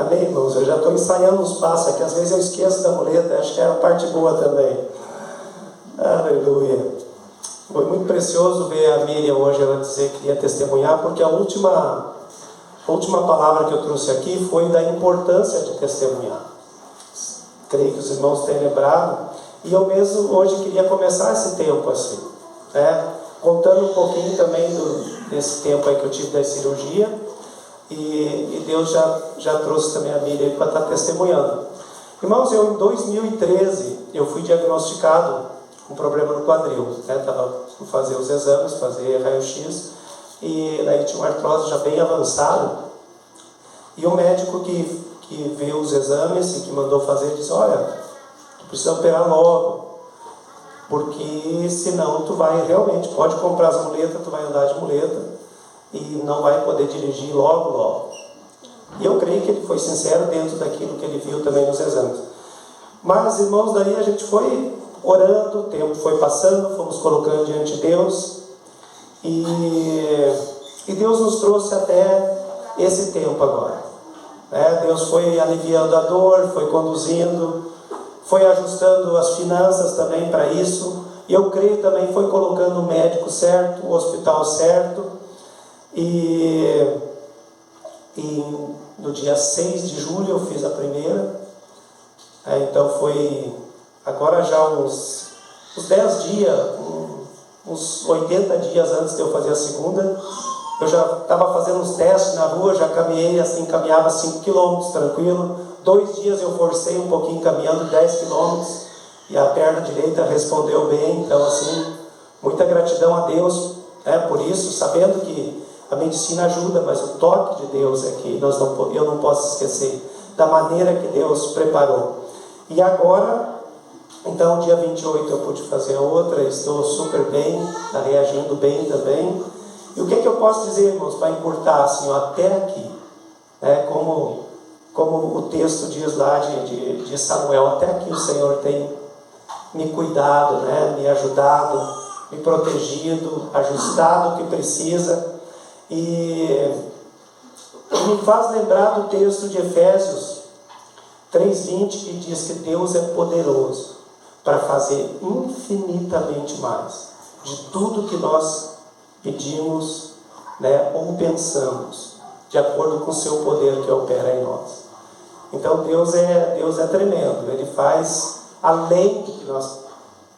Amém, irmãos? Eu já estou ensaiando os passos aqui, às vezes eu esqueço da muleta, acho que é a parte boa também. Aleluia. Foi muito precioso ver a Miriam hoje, ela dizer que ia testemunhar, porque a última palavra que eu trouxe aqui foi da importância de testemunhar. Creio que os irmãos tenham lembrado, e eu mesmo hoje queria começar esse tempo assim, né? Contando um pouquinho também desse tempo aí que eu tive da cirurgia, e Deus já trouxe também a Miriam para estar testemunhando. Irmãos, eu em 2013, eu fui diagnosticado com problema no quadril, né? Estava por fazer os exames, fazer raio-x, e daí tinha uma artrose já bem avançada, e o médico que viu os exames e que mandou fazer, disse: olha, tu precisa operar logo, porque senão tu vai realmente, pode comprar as muletas, tu vai andar de muleta e não vai poder dirigir logo. E eu creio que ele foi sincero dentro daquilo que ele viu também nos exames. Mas, irmãos, daí a gente foi orando, o tempo foi passando, fomos colocando diante de Deus, e Deus nos trouxe até esse tempo agora. Deus foi aliviando a dor, foi conduzindo, foi ajustando as finanças também para isso, e eu creio também foi colocando o médico certo, o hospital certo, e no dia 6 de julho eu fiz a primeira, então foi agora já uns 10 dias, uns 80 dias antes de eu fazer a segunda. Eu já estava fazendo uns testes na rua, já caminhei assim, caminhava 5 km tranquilo. 2 dias eu forcei um pouquinho caminhando 10 km e a perna direita respondeu bem. Então assim, muita gratidão a Deus, por isso, sabendo que a medicina ajuda, mas o toque de Deus é que eu não posso esquecer da maneira que Deus preparou. E agora, então dia 28 eu pude fazer a outra, estou super bem, está reagindo bem também. E o que eu posso dizer, irmãos, para encurtar assim, até aqui, como o texto diz lá de Samuel, até aqui o Senhor tem me cuidado, me ajudado, me protegido, ajustado o que precisa, e me faz lembrar do texto de Efésios 3:20, que diz que Deus é poderoso para fazer infinitamente mais de tudo que nós pedimos, ou pensamos, de acordo com o seu poder que opera em nós. Então Deus é tremendo, Ele faz além do que nós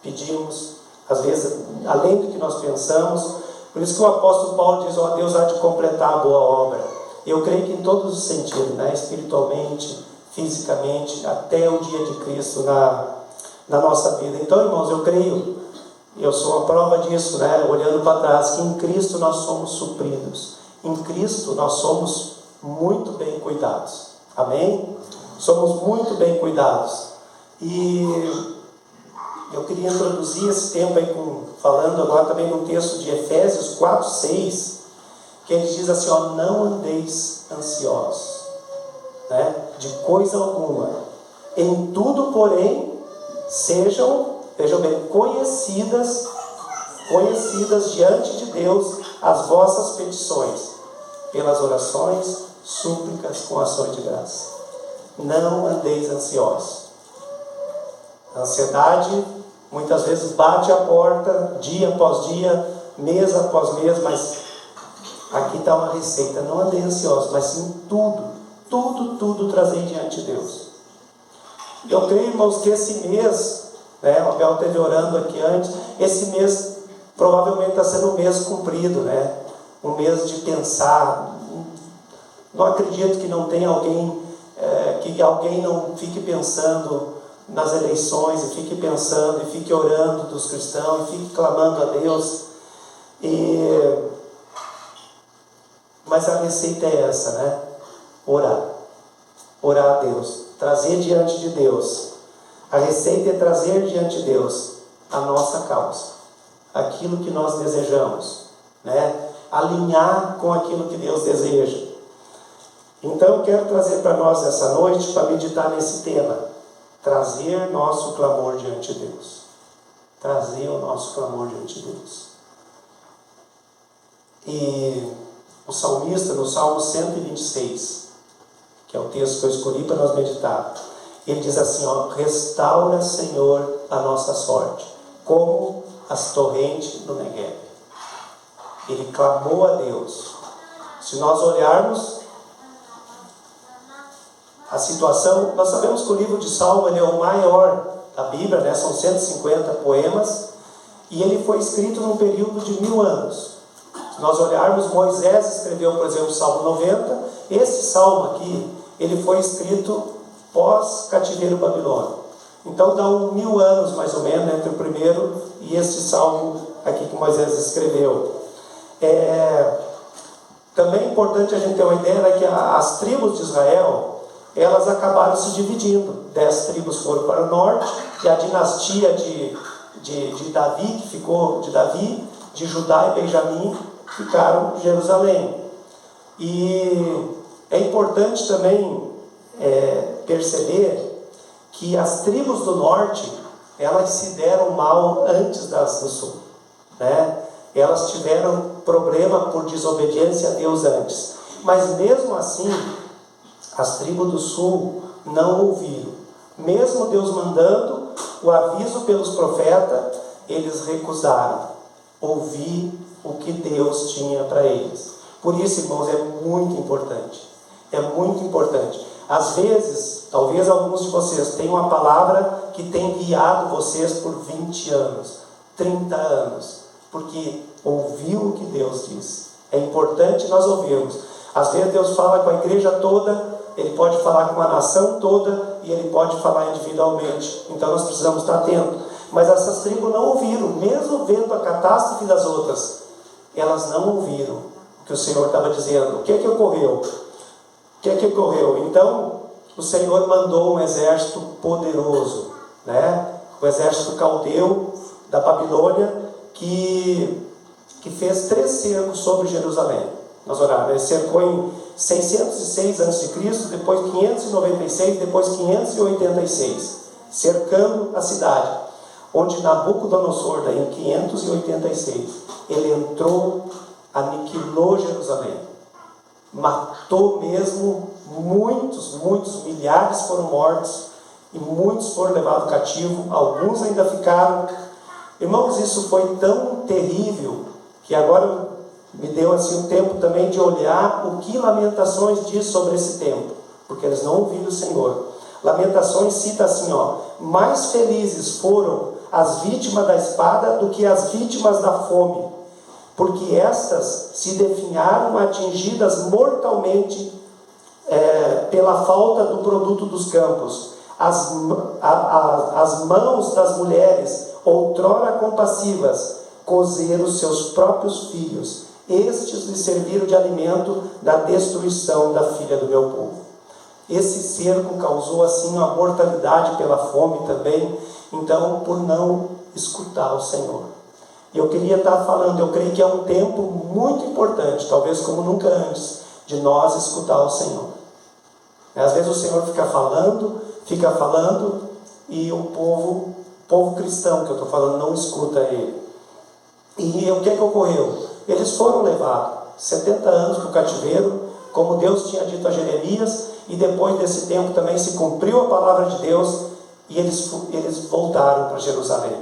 pedimos, às vezes além do que nós pensamos. Por isso que o apóstolo Paulo diz: Deus há de completar a boa obra. Eu creio que em todos os sentidos, espiritualmente, fisicamente, até o dia de Cristo na nossa vida. Então, irmãos, eu creio, eu sou uma prova disso, olhando para trás, que em Cristo nós somos supridos. Em Cristo nós somos muito bem cuidados. Amém? Somos muito bem cuidados. E eu queria introduzir esse tempo aí falando agora também no texto de Efésios 4:6, que ele diz assim: não andeis ansiosos, de coisa alguma. Em tudo, porém, sejam, vejam bem, conhecidas diante de Deus as vossas petições, pelas orações, súplicas com ações de graça. Não andeis ansiosos. A ansiedade muitas vezes bate a porta, dia após dia, mês após mês, mas aqui está uma receita: não andei ansioso, mas sim tudo trazei diante de Deus. Eu creio, irmãos, que esse mês, o Abel esteve orando aqui antes, esse mês provavelmente está sendo um mês cumprido, um mês de pensar. Não acredito que não tenha alguém, que alguém não fique pensando nas eleições, e fique pensando, e fique orando dos cristãos, e fique clamando a Deus. Mas a receita é essa, orar a Deus, trazer diante de Deus. A receita é trazer diante de Deus a nossa causa, aquilo que nós desejamos, alinhar com aquilo que Deus deseja. Então eu quero trazer para nós essa noite, para meditar nesse tema: trazer nosso clamor diante de Deus. Trazer o nosso clamor diante de Deus. E o salmista, no Salmo 126, que é o texto que eu escolhi para nós meditar. Ele diz assim, ó: restaura, Senhor, a nossa sorte, como as torrentes do Negueb. Ele clamou a Deus. Se nós olharmos a situação, nós sabemos que o livro de Salmo ele é o maior da Bíblia, né? São 150 poemas, e ele foi escrito num período de 1000 anos. Se nós olharmos, Moisés escreveu, por exemplo, o Salmo 90. Esse salmo aqui, ele foi escrito pós-cativeiro babilônico. Então dá 1000 anos mais ou menos entre o primeiro e este salmo aqui que Moisés escreveu. Também é importante a gente ter uma ideia que as tribos de Israel, elas acabaram se dividindo. 10 tribos foram para o norte, e a dinastia de Davi, que ficou de Davi, de Judá e Benjamim, ficaram em Jerusalém. E é importante também perceber que as tribos do norte, elas se deram mal antes das do sul, né? Elas tiveram problema por desobediência a Deus antes, mas mesmo assim as tribos do sul não ouviram. Mesmo Deus mandando o aviso pelos profetas, eles recusaram ouvir o que Deus tinha para eles. Por isso, irmãos, é muito importante. É muito importante. Às vezes, talvez alguns de vocês tenham uma palavra que tem guiado vocês por 20 anos, 30 anos, porque ouviu o que Deus disse. É importante nós ouvirmos. Às vezes Deus fala com a igreja toda, Ele pode falar com a nação toda, e Ele pode falar individualmente. Então nós precisamos estar atentos. Mas essas tribos não ouviram, mesmo vendo a catástrofe das outras, elas não ouviram o que o Senhor estava dizendo. O que é que ocorreu? O que é que ocorreu? Então, o Senhor mandou um exército poderoso, né? O exército caldeu da Babilônia, que fez 3 cercos sobre Jerusalém. Nós oramos, ele cercou em 606 a.C., depois 596, depois 586, cercando a cidade, onde Nabucodonosor, em 586, ele entrou, aniquilou Jerusalém, matou mesmo muitos, milhares foram mortos, e muitos foram levados cativo, alguns ainda ficaram. Irmãos, isso foi tão terrível, que agora me deu assim um tempo também de olhar o que Lamentações diz sobre esse tempo, porque eles não ouviram o Senhor. Lamentações cita assim, ó: mais felizes foram as vítimas da espada do que as vítimas da fome, porque estas se definharam atingidas mortalmente pela falta do produto dos campos. As mãos das mulheres, outrora compassivas, cozeram seus próprios filhos. Estes lhe serviram de alimento da destruição da filha do meu povo. Esse cerco causou assim uma mortalidade pela fome também, então por não escutar o Senhor. E eu queria estar falando, eu creio que é um tempo muito importante, talvez como nunca antes, de nós escutar o Senhor. Às vezes o Senhor fica falando, e o povo cristão que eu estou falando não escuta Ele. E o que ocorreu? Eles foram levados 70 anos para o cativeiro, como Deus tinha dito a Jeremias, e depois desse tempo também se cumpriu a palavra de Deus, e eles voltaram para Jerusalém.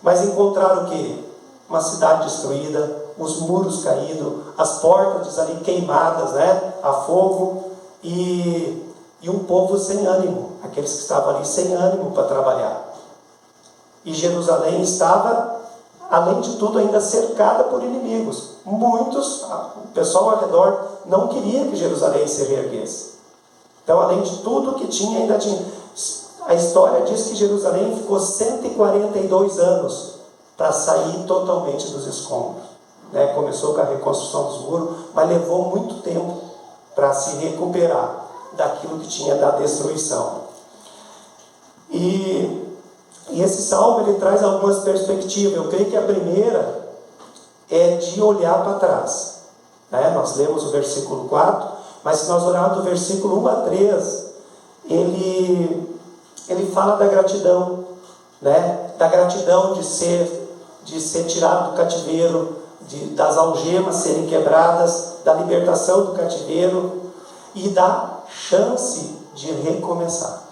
Mas encontraram o quê? Uma cidade destruída, os muros caídos, as portas ali queimadas, né, a fogo, e um povo sem ânimo, aqueles que estavam ali sem ânimo para trabalhar. E Jerusalém estava, além de tudo, ainda cercada por inimigos. Muitos, o pessoal ao redor não queria que Jerusalém se reerguesse. Então, além de tudo que tinha, ainda tinha. A história diz que Jerusalém ficou 142 anos para sair totalmente dos escombros, né? Começou com a reconstrução dos muros, mas levou muito tempo para se recuperar daquilo que tinha da destruição. E esse salmo ele traz algumas perspectivas. Eu creio que a primeira é de olhar para trás, né? Nós lemos o versículo 4, mas se nós olharmos do versículo 1 a 3, ele fala da gratidão, né? Da gratidão de ser tirado do cativeiro, das algemas serem quebradas, da libertação do cativeiro, e da chance de recomeçar.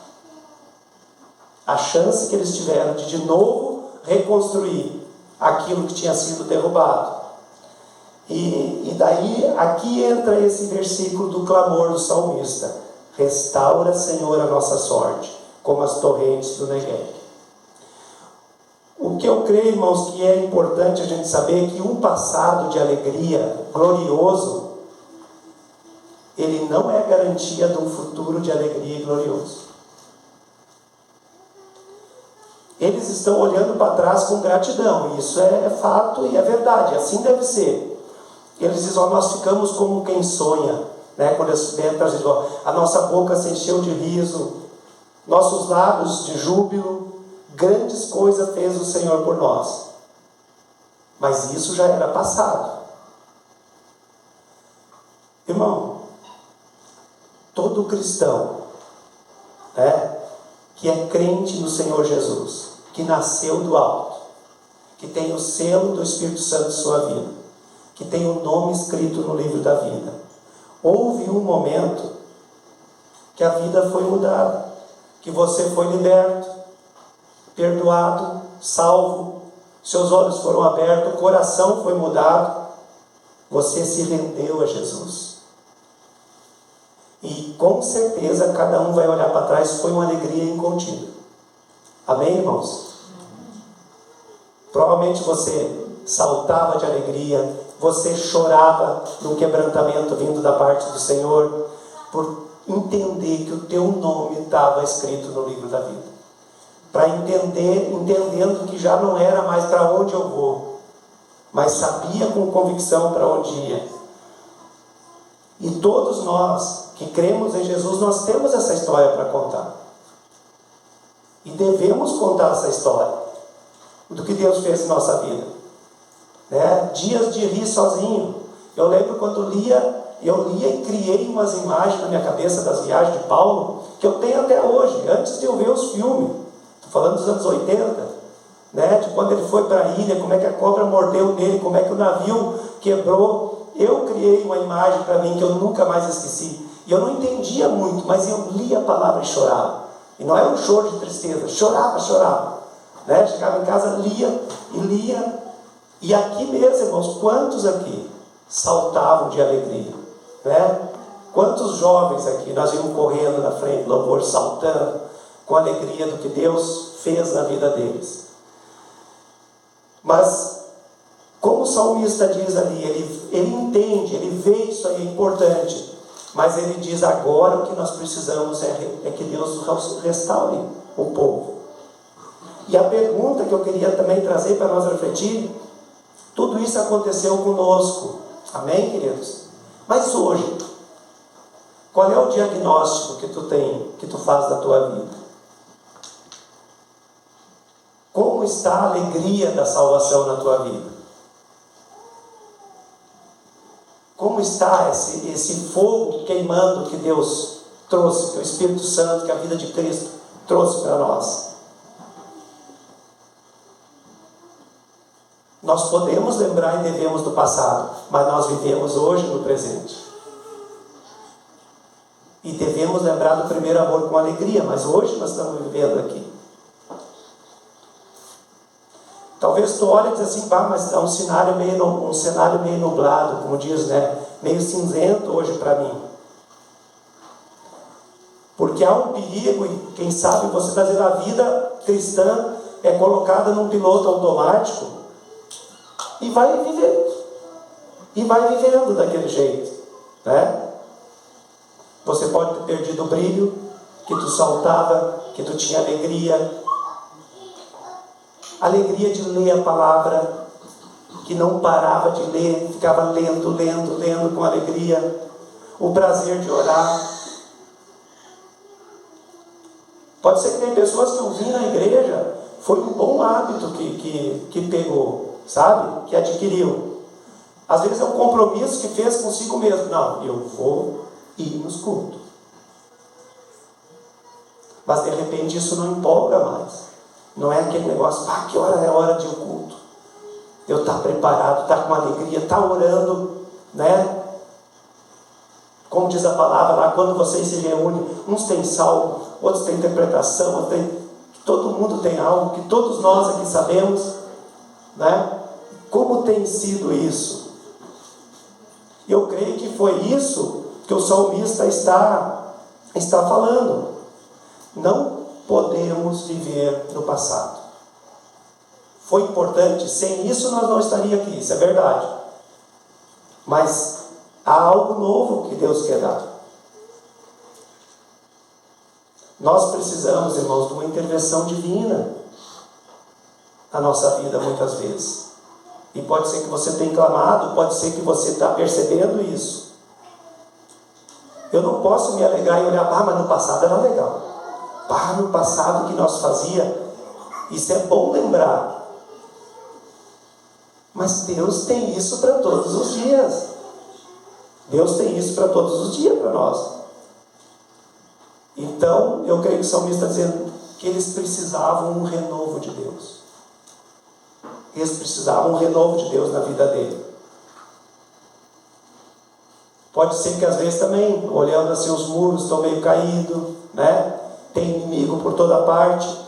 A chance que eles tiveram de novo reconstruir aquilo que tinha sido derrubado. E daí, aqui entra esse versículo do clamor do salmista: restaura, Senhor, a nossa sorte, como as torrentes do Negueb. O que eu creio, irmãos, que é importante a gente saber é que um passado de alegria glorioso, ele não é garantia de um futuro de alegria e glorioso. Eles estão olhando para trás com gratidão, isso é fato e é verdade, assim deve ser. Eles dizem: nós ficamos como quem sonha, né? Quando eles vêm trazer, a nossa boca se encheu de riso, nossos lábios de júbilo, grandes coisas fez o Senhor por nós. Mas isso já era passado. Irmão, todo cristão, né, que é crente no Senhor Jesus, que nasceu do alto, que tem o selo do Espírito Santo em sua vida, que tem o nome escrito no livro da vida, houve um momento que a vida foi mudada, que você foi liberto, perdoado, salvo, seus olhos foram abertos, o coração foi mudado, você se rendeu a Jesus. E com certeza cada um vai olhar para trás, foi uma alegria incontida. Amém, irmãos? Provavelmente você saltava de alegria, você chorava no quebrantamento vindo da parte do Senhor, por entender que o teu nome estava escrito no livro da vida. Para entendendo que já não era mais para onde eu vou, mas sabia com convicção para onde ia. E todos nós que cremos em Jesus, nós temos essa história para contar. E devemos contar essa história do que Deus fez em nossa vida. Né? Dias de rir sozinho. Eu lembro quando eu lia e criei umas imagens na minha cabeça das viagens de Paulo, que eu tenho até hoje, antes de eu ver os filmes. Estou falando dos anos 80, né? De quando ele foi para a ilha, como é que a cobra mordeu nele, como é que o navio quebrou. Eu criei uma imagem para mim que eu nunca mais esqueci. E eu não entendia muito, mas eu lia a palavra e chorava. E não era um choro de tristeza, chorava. Né? Chegava em casa, lia. E aqui mesmo, irmãos, quantos aqui saltavam de alegria? Né? Quantos jovens aqui, nós íamos correndo na frente do louvor, saltando, com alegria do que Deus fez na vida deles. Mas, como o salmista diz ali, ele entende, ele vê isso aí é importante. Mas ele diz: agora o que nós precisamos é que Deus restaure o povo. E a pergunta que eu queria também trazer para nós refletir: tudo isso aconteceu conosco, amém, queridos? Mas hoje, qual é o diagnóstico que tu tem, que tu faz da tua vida? Como está a alegria da salvação na tua vida? Como está esse fogo queimando que Deus trouxe, que o Espírito Santo, que a vida de Cristo trouxe para nós? Nós podemos lembrar e devemos do passado, mas nós vivemos hoje no presente. E devemos lembrar do primeiro amor com alegria, mas hoje nós estamos vivendo aqui. Talvez tu olhe e diz assim: mas é um cenário meio nublado, como diz, né? Meio cinzento hoje para mim. Porque há um perigo, e quem sabe você está dizendo, a vida cristã é colocada num piloto automático e vai vivendo daquele jeito, né? Você pode ter perdido o brilho, que tu saltava, que tu tinha alegria de ler a palavra, que não parava de ler, ficava lendo com alegria, o prazer de orar. Pode ser que tem pessoas que ouvir na igreja, foi um bom hábito que pegou, sabe? Que adquiriu. Às vezes é um compromisso que fez consigo mesmo. Não, eu vou ir nos cultos. Mas de repente isso não empolga mais. Não é aquele negócio: que hora é hora de um culto? Eu estar preparado, estar com alegria, estar orando, né? Como diz a palavra lá, quando vocês se reúnem, uns têm salmo, outros têm interpretação, outros têm... Todo mundo tem algo que todos nós aqui sabemos, né? Como tem sido isso? Eu creio que foi isso que o salmista está falando. Não podemos viver no passado. Foi importante, sem isso nós não estaríamos aqui, isso é verdade. Mas há algo novo que Deus quer dar. Nós precisamos, irmãos, de uma intervenção divina na nossa vida muitas vezes. E pode ser que você tenha clamado, pode ser que você está percebendo isso. Eu não posso me alegrar e olhar, mas no passado era legal. No passado que nós fazia, isso é bom lembrar. Mas Deus tem isso para todos os dias. Deus tem isso para todos os dias para nós. Então, eu creio que o salmista está dizendo que eles precisavam um renovo de Deus. Eles precisavam um renovo de Deus na vida dele. Pode ser que às vezes também, olhando assim, os muros estão meio caídos, né? Tem inimigo por toda parte.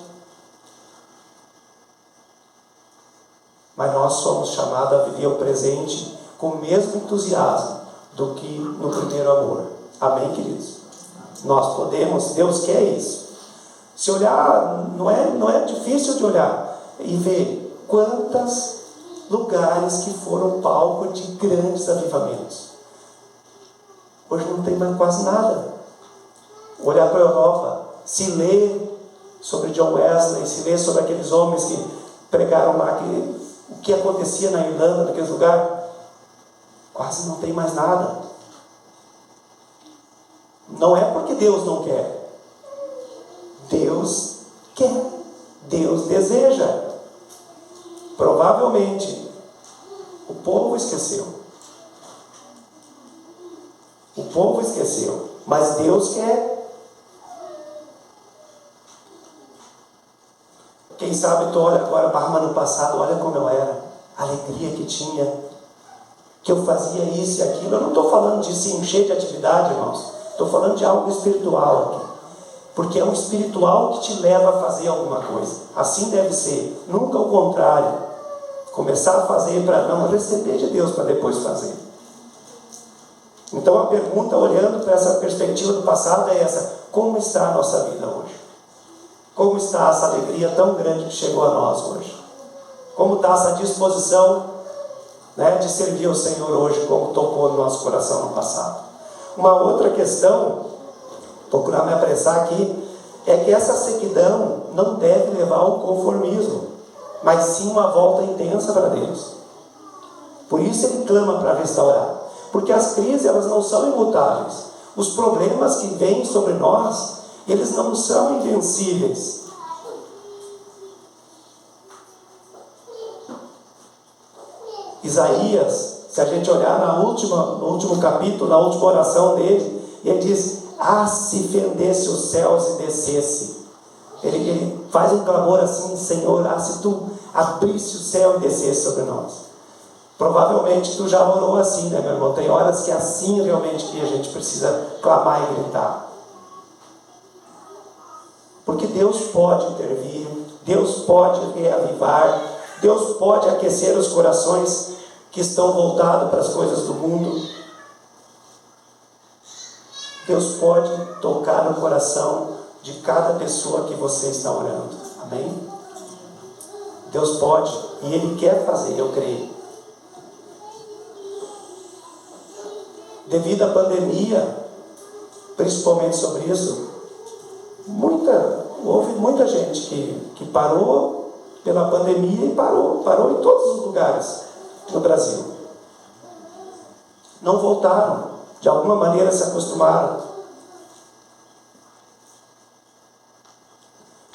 Mas nós somos chamados a viver o presente com o mesmo entusiasmo do que no primeiro amor. Amém, queridos? Nós podemos, Deus quer isso. Se olhar, não é difícil de olhar e ver quantos lugares que foram palco de grandes avivamentos. Hoje não tem mais quase nada. Olhar para a Europa, se ler sobre John Wesley, se ler sobre aqueles homens que pregaram lá, o que acontecia na Irlanda, naqueles lugares, quase não tem mais nada. Não é porque Deus não quer. Deus quer. Deus deseja. Provavelmente o povo esqueceu. O povo esqueceu. Mas Deus quer. Quem sabe tu olha agora, mas no passado, olha como eu era. A alegria que tinha. Que eu fazia isso e aquilo. Eu não estou falando de se encher de atividade, irmãos. Estou falando de algo espiritual aqui. Porque é o espiritual que te leva a fazer alguma coisa. Assim deve ser. Nunca o contrário. Começar a fazer para não receber de Deus, para depois fazer. Então a pergunta, olhando para essa perspectiva do passado, é essa: como está a nossa vida hoje? Como está essa alegria tão grande que chegou a nós hoje? Como está essa disposição, né, de servir ao Senhor hoje, como tocou no nosso coração no passado? Uma outra questão, procurar me apressar aqui, é que essa sequidão não deve levar ao conformismo, mas sim uma volta intensa para Deus. Por isso ele clama para restaurar. Porque as crises, elas não são imutáveis. Os problemas que vêm sobre nós, eles não são invencíveis. Isaías, se a gente olhar no último capítulo, na última oração dele, ele diz: se fendesse os céus e descesse. Ele faz um clamor assim: Senhor, se tu abrisse o céu e descesse sobre nós. Provavelmente tu já orou assim, né, meu irmão? Tem horas que é assim realmente que a gente precisa clamar e gritar. Porque Deus pode intervir, Deus pode reavivar, Deus pode aquecer os corações que estão voltados para as coisas do mundo. Deus pode tocar no coração de cada pessoa que você está orando. Amém? Deus pode, e Ele quer fazer, eu creio. Devido à pandemia, principalmente sobre isso, houve muita gente que parou pela pandemia e parou em todos os lugares no Brasil. Não voltaram, de alguma maneira se acostumaram.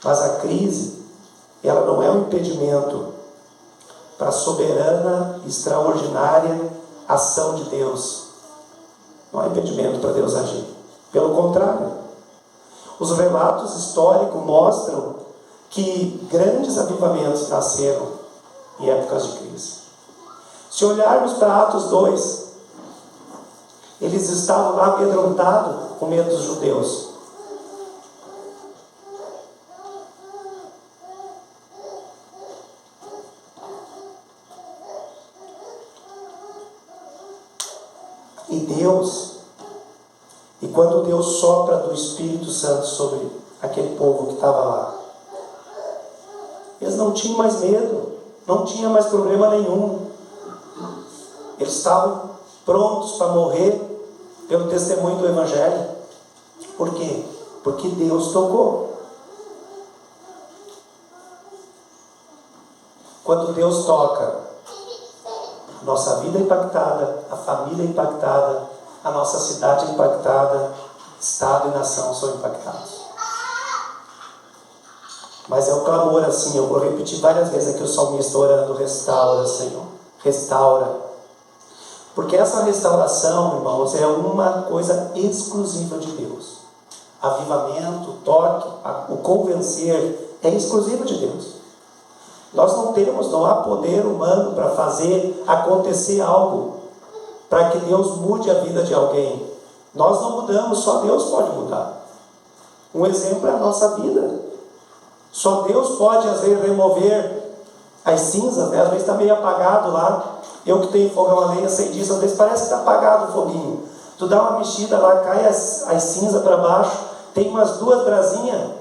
Mas a crise, ela não é um impedimento para a soberana, extraordinária ação de Deus. Não é impedimento para Deus agir. Pelo contrário, os relatos históricos mostram que grandes avivamentos nasceram em épocas de crise. Se olharmos para Atos 2, Eles estavam lá amedrontados com medo dos judeus. E quando Deus sopra do Espírito Santo sobre aquele povo que estava lá, eles não tinham mais medo, não tinha mais problema nenhum. Eles estavam prontos para morrer pelo testemunho do Evangelho. Por quê? Porque Deus tocou. Quando Deus toca, nossa vida é impactada, a família é impactada, a nossa cidade é impactada, Estado e nação são impactados. Mas é um clamor assim, eu vou repetir várias vezes aqui o salmista orando: restaura, Senhor, restaura. Porque essa restauração, irmãos, é uma coisa exclusiva de Deus. Avivamento, o toque, o convencer é exclusivo de Deus. Nós não há poder humano para fazer acontecer algo, para que Deus mude a vida de alguém. Nós não mudamos, só Deus pode mudar. Um exemplo é a nossa vida. Só Deus pode, às vezes, remover as cinzas, né? Às vezes está meio apagado lá. Eu que tenho fogão a lenha sei disso, às vezes parece que está apagado o foguinho. Tu dá uma mexida lá, cai as cinzas para baixo, tem umas 2 brasinhas,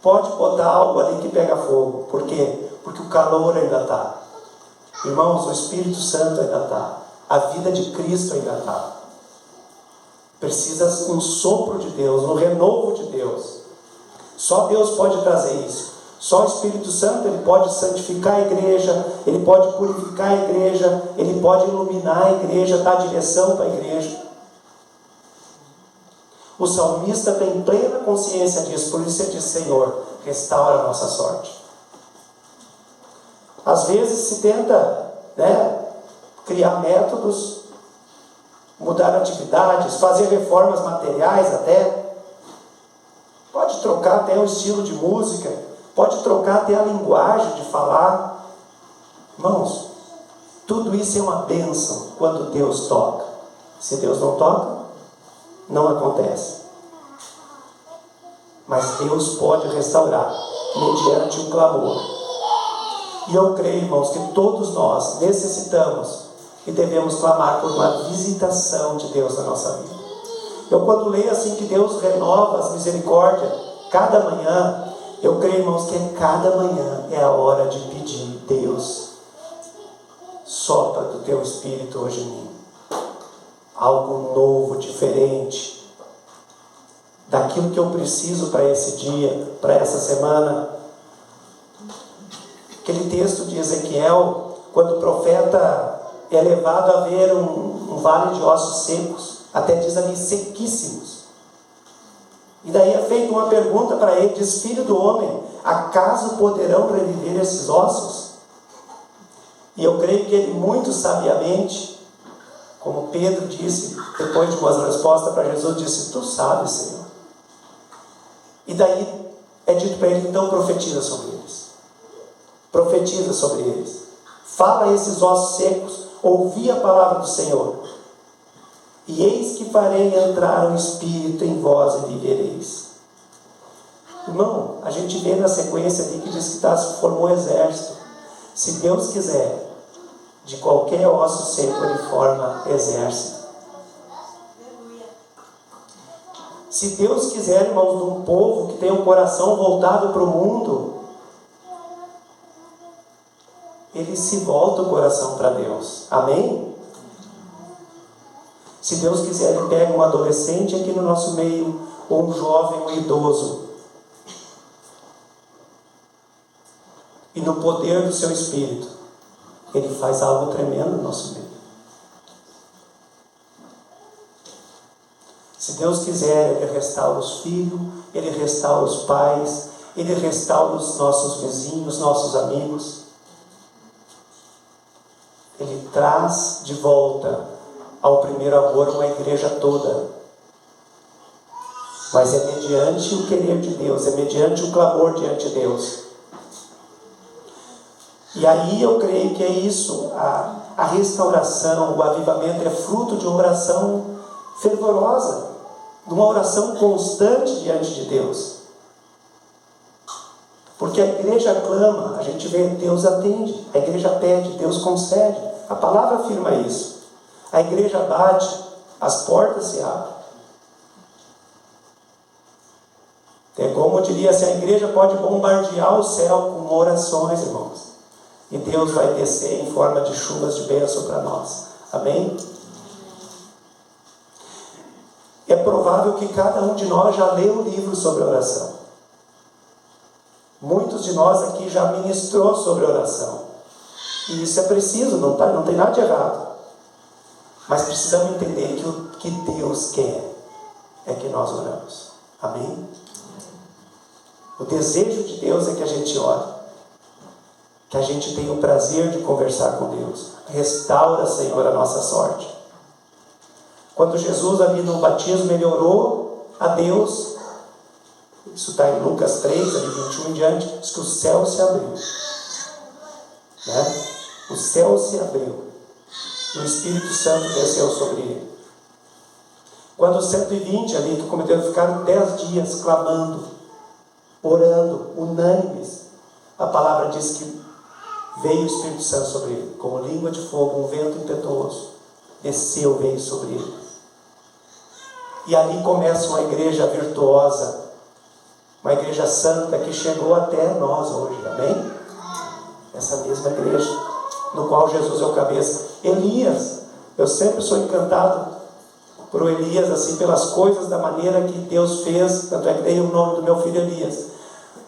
pode botar algo ali que pega fogo. Por quê? Porque o calor ainda está. Irmãos, o Espírito Santo ainda está. A vida de Cristo ainda está. Precisa um sopro de Deus, um renovo de Deus. Só Deus pode trazer isso. Só o Espírito Santo, ele pode santificar a igreja, ele pode purificar a igreja, ele pode iluminar a igreja, dar direção para a igreja. O salmista tem plena consciência disso, por isso ele diz: Senhor, restaura a nossa sorte. Às vezes se tenta, criar métodos, mudar atividades, fazer reformas materiais até. Pode trocar até o estilo de música, pode trocar até a linguagem de falar. Irmãos, tudo isso é uma bênção quando Deus toca. Se Deus não toca, não acontece. Mas Deus pode restaurar mediante o clamor. E eu creio, irmãos, que todos nós necessitamos e devemos clamar por uma visitação de Deus na nossa vida. Eu, quando leio assim que Deus renova as misericórdias cada manhã, eu creio, irmãos, que cada manhã é a hora de pedir: Deus, sopra do teu Espírito hoje em mim. Algo novo, diferente, daquilo que eu preciso para esse dia, para essa semana. Aquele texto de Ezequiel, quando o profeta é levado a ver um vale de ossos secos, até diz ali sequíssimos. E daí é feita uma pergunta para ele, diz: Filho do homem, acaso poderão reviver esses ossos? E eu creio que ele muito sabiamente, como Pedro disse, depois de uma resposta para Jesus, disse: Tu sabes, Senhor. E daí é dito para ele: então profetiza sobre eles. Profetiza sobre eles. Fala a esses ossos secos: ouvi a palavra do Senhor. E eis que farei entrar o Espírito em vós e vivereis. Irmão, a gente vê na sequência ali que diz que formou exército. Se Deus quiser, de qualquer osso seco ele forma exército. Se Deus quiser, irmãos, de um povo que tem um coração voltado para o mundo, ele se volta o coração para Deus. Amém? Se Deus quiser, ele pega um adolescente aqui no nosso meio, ou um jovem, um idoso, e no poder do seu Espírito, ele faz algo tremendo no nosso meio. Se Deus quiser, ele restaura os filhos, ele restaura os pais, ele restaura os nossos vizinhos, nossos amigos. Ele traz de volta ao primeiro amor uma igreja toda. Mas é mediante o querer de Deus, é mediante o clamor diante de Deus. E aí eu creio que é isso, a restauração, o avivamento é fruto de uma oração fervorosa, de uma oração constante diante de Deus. Porque a igreja clama, a gente vê, Deus atende. A igreja pede, Deus concede. A palavra afirma isso. A igreja bate, as portas se abrem. É como eu diria, se a igreja pode bombardear o céu com orações, irmãos. E Deus vai descer em forma de chuvas de bênção para nós. Amém? É provável que cada um de nós já leu um livro sobre oração. Muitos de nós aqui já ministrou sobre oração. E isso é preciso, não tem nada de errado. Mas precisamos entender que o que Deus quer é que nós oramos. Amém? O desejo de Deus é que a gente ore. Que a gente tenha o prazer de conversar com Deus. Restaura, Senhor, a nossa sorte. Quando Jesus ali no batismo, ele orou a Deus. Isso está em Lucas 3, ali 21 em diante. Diz que o céu se abriu. Né? O céu se abriu. E o Espírito Santo desceu sobre ele. Quando os 120 ali que cometeram, ficaram 10 dias clamando, orando, unânimes, a palavra diz que veio o Espírito Santo sobre ele, como língua de fogo, um vento impetuoso, desceu, veio sobre ele. E ali começa uma igreja virtuosa, uma igreja santa que chegou até nós hoje, amém? Essa mesma igreja, no qual Jesus é o cabeça. Elias, eu sempre sou encantado por Elias, assim, pelas coisas, da maneira que Deus fez, tanto é que dei o nome do meu filho Elias.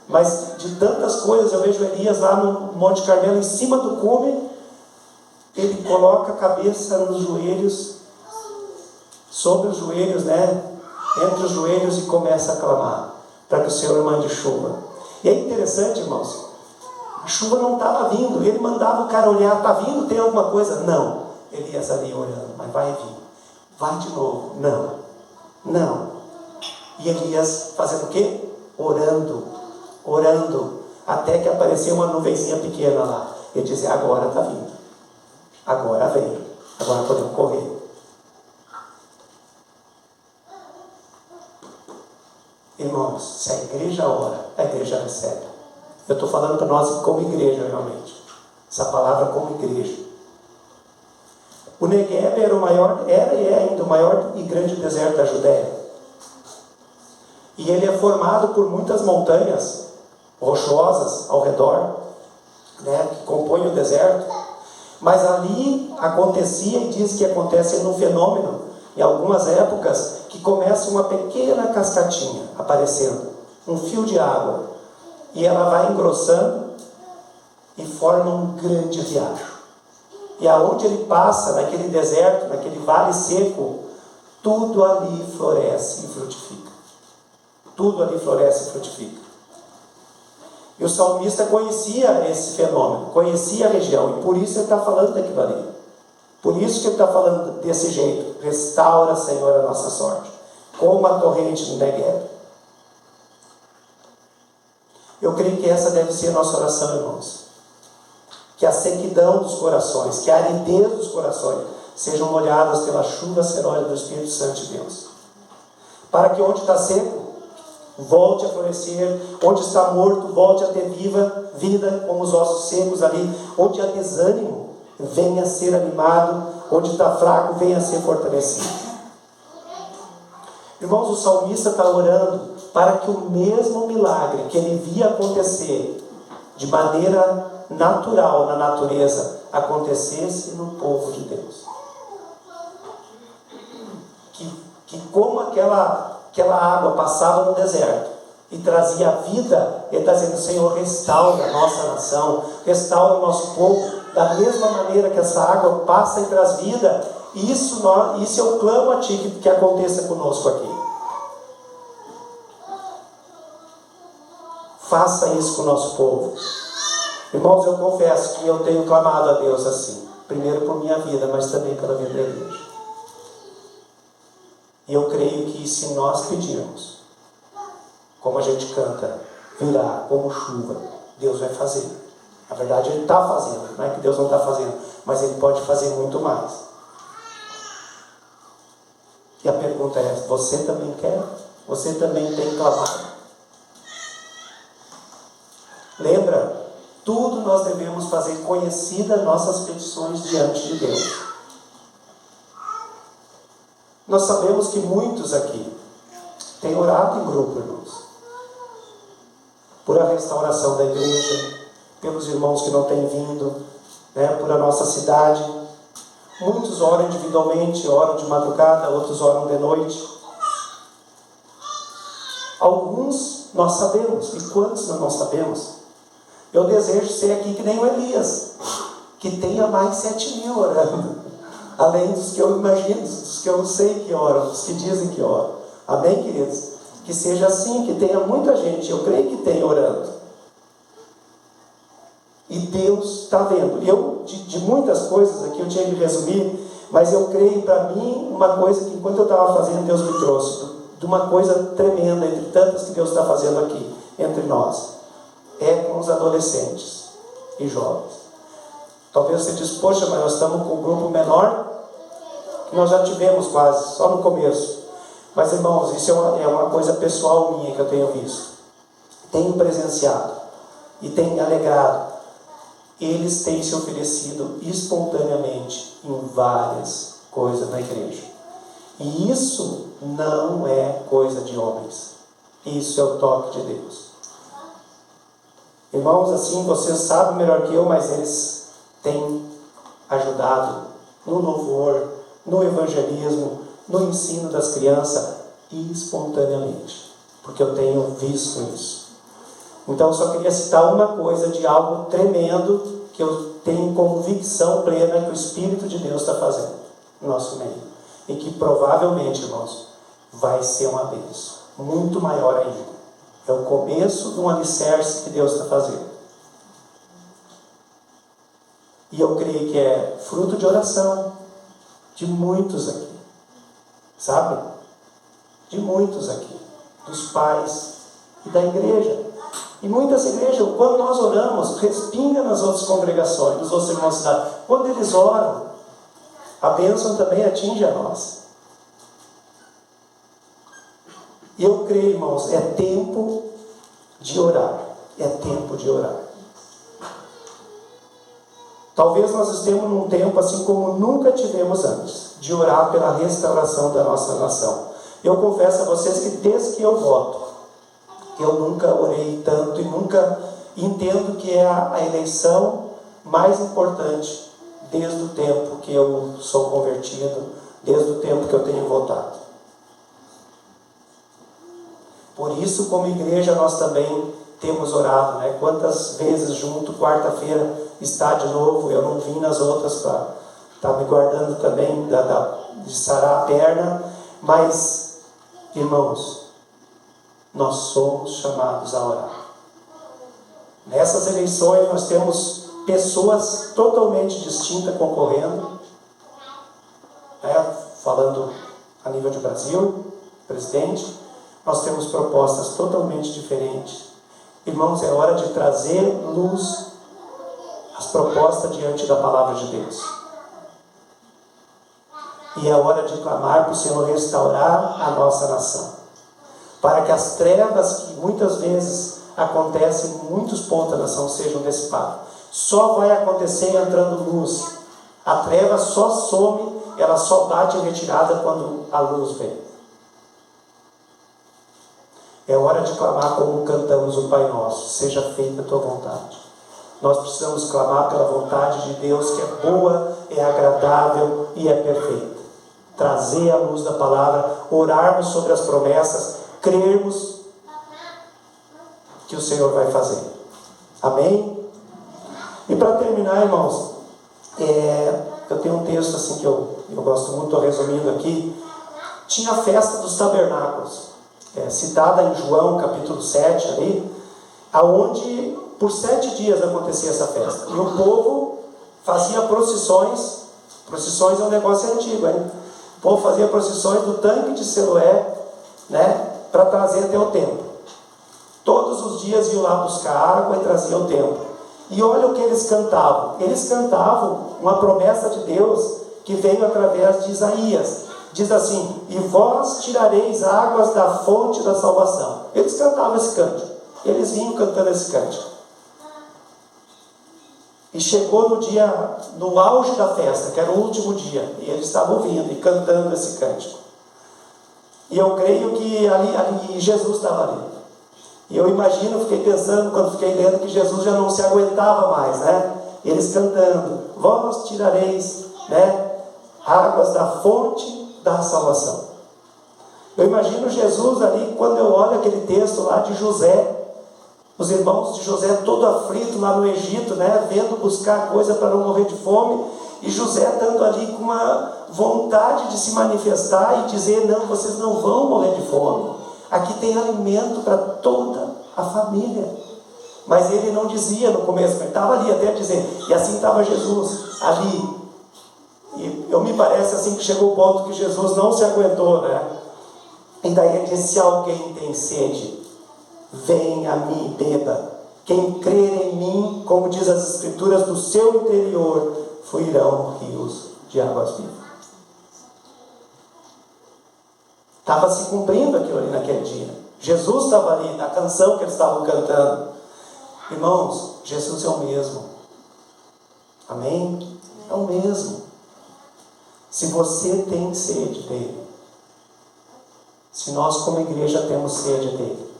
Mas de tantas coisas, eu vejo Elias lá no Monte Carmelo, em cima do cume, ele coloca a cabeça nos joelhos, sobre os joelhos, né? Entre os joelhos, e começa a clamar, para que o Senhor mande chuva. E é interessante, irmãos, a chuva não estava vindo, ele mandava o cara olhar, está vindo, tem alguma coisa? Não. Elias ali orando, mas vai vir. Vai de novo. Não. E Elias fazendo o quê? Orando, até que apareceu uma nuvenzinha pequena lá. Ele dizia, agora está vindo. Agora veio. Agora podemos correr. Irmãos, se a igreja ora, a igreja recebe. Eu estou falando para nós como igreja, realmente. Essa palavra como igreja. O Negueb era e é ainda o maior e grande deserto da Judéia. E ele é formado por muitas montanhas rochosas ao redor, né, que compõem o deserto. Mas ali acontecia, e diz que acontece no fenômeno, em algumas épocas, que começa uma pequena cascatinha aparecendo, um fio de água, e ela vai engrossando e forma um grande riacho. E aonde ele passa, naquele deserto, naquele vale seco, tudo ali floresce e frutifica. Tudo ali floresce e frutifica. E o salmista conhecia esse fenômeno, conhecia a região, e por isso ele está falando daquilo ali. Por isso que ele está falando desse jeito. Restaura, Senhor, a nossa sorte, como a torrente do Negueb. Eu creio que essa deve ser a nossa oração, irmãos. Que a sequidão dos corações, que a aridez dos corações sejam molhadas pela chuva serôdia do Espírito Santo de Deus. Para que onde está seco, volte a florescer. Onde está morto, volte a ter vida, como os ossos secos ali. Onde há desânimo, venha a ser animado. Onde está fraco, venha a ser fortalecido. Irmãos, o salmista está orando para que o mesmo milagre que ele via acontecer de maneira natural na natureza acontecesse no povo de Deus. Que como aquela água passava no deserto e trazia vida, ele está dizendo, Senhor, restaura a nossa nação, restaura o nosso povo, da mesma maneira que essa água passa e traz vida. Isso eu clamo a Ti que aconteça conosco aqui. Faça isso com o nosso povo. Irmãos, eu confesso que eu tenho clamado a Deus assim. Primeiro por minha vida, mas também pela vida da igreja. E eu creio que se nós pedirmos, como a gente canta, virá como chuva, Deus vai fazer. Na verdade, Ele está fazendo. Não é que Deus não está fazendo, mas Ele pode fazer muito mais. E a pergunta é: você também quer? Você também tem clamado? Lembra? Tudo nós devemos fazer conhecidas nossas petições diante de Deus. Nós sabemos que muitos aqui têm orado em grupo, irmãos, por a restauração da igreja, pelos irmãos que não têm vindo, por a nossa cidade. Muitos oram individualmente, oram de madrugada, outros oram de noite. Alguns nós sabemos, e quantos nós não sabemos? Eu desejo ser aqui que nem o Elias, que tenha mais 7.000 orando, além dos que eu imagino, dos que eu sei que oram, dos que dizem que oram. Amém, queridos? Que seja assim, que tenha muita gente, eu creio que tem orando. E Deus está vendo. Eu, de muitas coisas aqui, eu tinha que resumir, mas eu creio, para mim, uma coisa que enquanto eu estava fazendo, Deus me trouxe, de uma coisa tremenda, entre tantas que Deus está fazendo aqui, entre nós, é com os adolescentes e jovens. Talvez você diz: poxa, mas nós estamos com um grupo menor, que nós já tivemos quase, só no começo. Mas, irmãos, isso é uma coisa pessoal minha que eu tenho visto. Tenho presenciado e tenho me alegrado. Eles têm se oferecido espontaneamente em várias coisas na igreja. E isso não é coisa de homens. Isso é o toque de Deus. Irmãos, assim, vocês sabem melhor que eu, mas eles têm ajudado no louvor, no evangelismo, no ensino das crianças, espontaneamente. Porque eu tenho visto isso. Então, eu só queria citar uma coisa de algo tremendo que eu tenho convicção plena que o Espírito de Deus está fazendo no nosso meio. E que provavelmente, irmãos, vai ser uma bênção muito maior ainda. É o começo de um alicerce que Deus está fazendo. E eu creio que é fruto de oração de muitos aqui. Sabe? De muitos aqui. Dos pais e da igreja. E muitas igrejas, quando nós oramos, respinga nas outras congregações, nos outros irmãos da cidade. Quando eles oram, a bênção também atinge a nós. E eu creio, irmãos, é tempo de orar. É tempo de orar. Talvez nós estemos num tempo assim como nunca tivemos antes, de orar pela restauração da nossa nação. Eu confesso a vocês que desde que eu voto, eu nunca orei tanto e nunca entendo que é a eleição mais importante desde o tempo que eu sou convertido, desde o tempo que eu tenho votado. Por isso, como igreja, nós também temos orado, Quantas vezes junto, quarta-feira está de novo, eu não vim nas outras para estar me guardando também de sarar a perna, mas, irmãos, nós somos chamados a orar. Nessas eleições nós temos pessoas totalmente distintas concorrendo, falando a nível de Brasil, presidente. Nós temos propostas totalmente diferentes. Irmãos, é hora de trazer luz às propostas diante da palavra de Deus. E é hora de clamar para o Senhor restaurar a nossa nação. Para que as trevas que muitas vezes acontecem em muitos pontos da nação sejam dissipadas. Só vai acontecer entrando luz. A treva só some, ela só bate em retirada quando a luz vem. É hora de clamar como cantamos o Pai Nosso: seja feita a tua vontade. Nós precisamos clamar pela vontade de Deus, que é boa, é agradável e é perfeita. Trazer a luz da palavra, orarmos sobre as promessas, crermos que o Senhor vai fazer. Amém? E para terminar, irmãos, eu tenho um texto assim que eu gosto muito, estou resumindo aqui. Tinha a festa dos tabernáculos, citada em João capítulo 7 ali, aonde por 7 dias acontecia essa festa. E o povo fazia procissões. Procissões é um negócio antigo, hein? O povo fazia procissões do tanque de Siloé, para trazer até o templo. Todos os dias iam lá buscar água e traziam o templo. E olha o que eles cantavam. Eles cantavam uma promessa de Deus que veio através de Isaías. diz assim: e vós tirareis águas da fonte da salvação. Eles cantavam esse cântico, eles vinham cantando esse cântico. E chegou no dia, no auge da festa, que era o último dia, e eles estavam vindo e cantando esse cântico. E eu creio que ali Jesus estava ali. E eu imagino, fiquei pensando, quando fiquei lendo, que Jesus já não se aguentava mais, né? Eles cantando: vós tirareis, né, águas da fonte da salvação. Eu imagino Jesus ali, quando eu olho aquele texto lá de José, os irmãos de José todo aflito lá no Egito, né, vendo buscar coisa para não morrer de fome, e José estando ali com uma vontade de se manifestar e dizer: não, vocês não vão morrer de fome, aqui tem alimento para toda a família. Mas ele não dizia no começo, ele estava ali até dizer, e assim estava Jesus ali. E eu me parece assim que chegou o ponto que Jesus não se aguentou, né? E daí ele disse: se alguém tem sede, venha a mim e beba. Quem crer em mim, como diz as Escrituras, do seu interior fluirão rios de águas vivas. Estava se cumprindo aquilo ali naquele dia. Jesus estava ali, na canção que eles estavam cantando. Irmãos, Jesus é o mesmo. Amém? É o mesmo. Se você tem sede dele, se nós como igreja temos sede dele,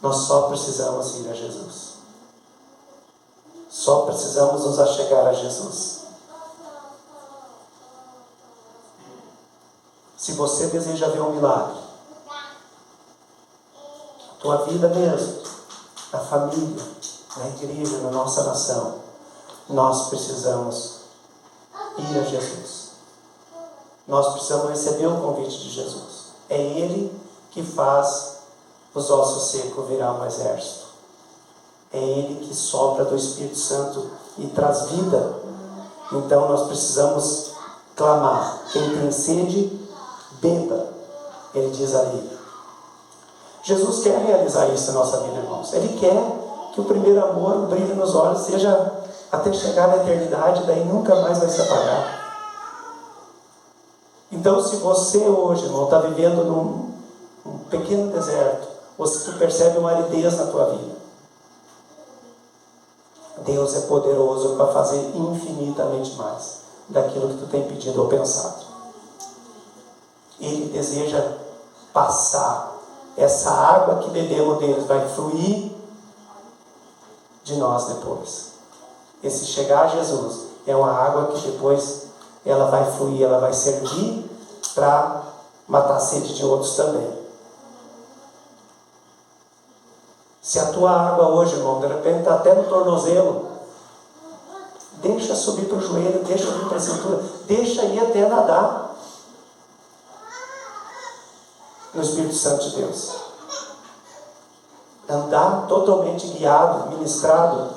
nós só precisamos ir a Jesus. Só precisamos nos achegar a Jesus. Se você deseja ver um milagre, a tua vida mesmo, na família, na igreja, na nossa nação, nós precisamos ir a Jesus. Nós precisamos receber o convite de Jesus. É Ele que faz os ossos secos virar um exército. É Ele que sopra do Espírito Santo e traz vida. Então nós precisamos clamar: quem tem sede, beba. Ele diz ali. Jesus quer realizar isso na nossa vida, irmãos. Ele quer que o primeiro amor, o brilho nos olhos, seja até chegar na eternidade, daí nunca mais vai se apagar. Então, se você hoje, irmão, está vivendo num pequeno deserto, ou se tu percebe uma aridez na tua vida, Deus é poderoso para fazer infinitamente mais daquilo que tu tem pedido ou pensado. Ele deseja passar essa água que bebemos dele, vai fluir de nós depois. Esse chegar a Jesus é uma água que depois ela vai fluir, ela vai servir para matar a sede de outros também. Se a tua água hoje, irmão, de repente está até no tornozelo, deixa subir para o joelho, deixa subir para a cintura, deixa ir até nadar no Espírito Santo de Deus. Andar totalmente guiado, ministrado,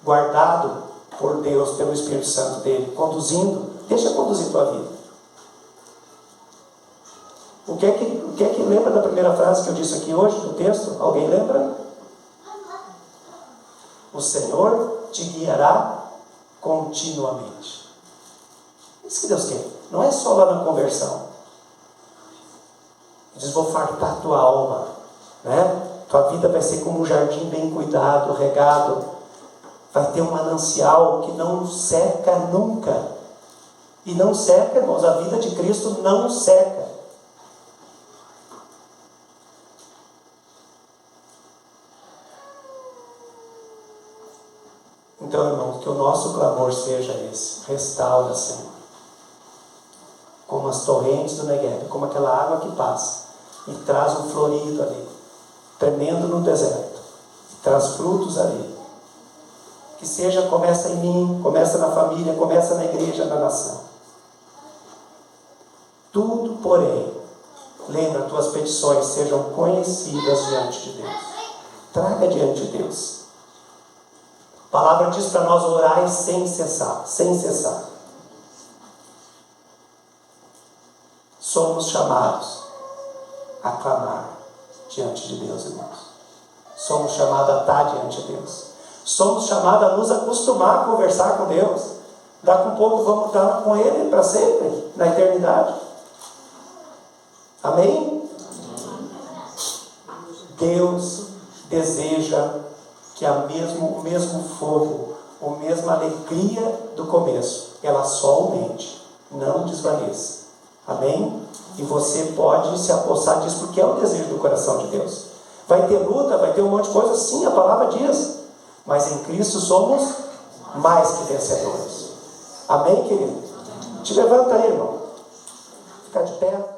guardado por Deus, pelo Espírito Santo dele, conduzindo. Deixa conduzir tua vida. O que é que lembra da primeira frase que eu disse aqui hoje, do texto? Alguém lembra? O Senhor te guiará continuamente. Isso que Deus quer. Não é só lá na conversão. Ele diz: vou fartar tua alma, né? Tua vida vai ser como um jardim bem cuidado, regado. Vai ter um manancial que não seca nunca. E não seca, irmãos, a vida de Cristo não seca. Então, irmãos, que o nosso clamor seja esse: restaura, Senhor. Como as torrentes do Negueb, como aquela água que passa e traz um florido ali, tremendo no deserto, e traz frutos ali. Que seja, começa em mim, começa na família, começa na igreja, na nação. Tudo, porém, lembra, tuas petições sejam conhecidas diante de Deus. Traga diante de Deus. A palavra diz para nós orar sem cessar, sem cessar. Somos chamados a clamar diante de Deus, irmãos. Somos chamados a estar diante de Deus. Somos chamados a nos acostumar a conversar com Deus. Daqui a pouco vamos estar com Ele para sempre, na eternidade. Amém? Deus deseja que o mesmo fogo, a mesma alegria do começo, ela só aumente, não desvaneça. Amém? E você pode se apossar disso, porque é o desejo do coração de Deus. Vai ter luta, vai ter um monte de coisa, sim, a palavra diz. Mas em Cristo somos mais que vencedores. Amém, querido? Te levanta aí, irmão. Fica de pé.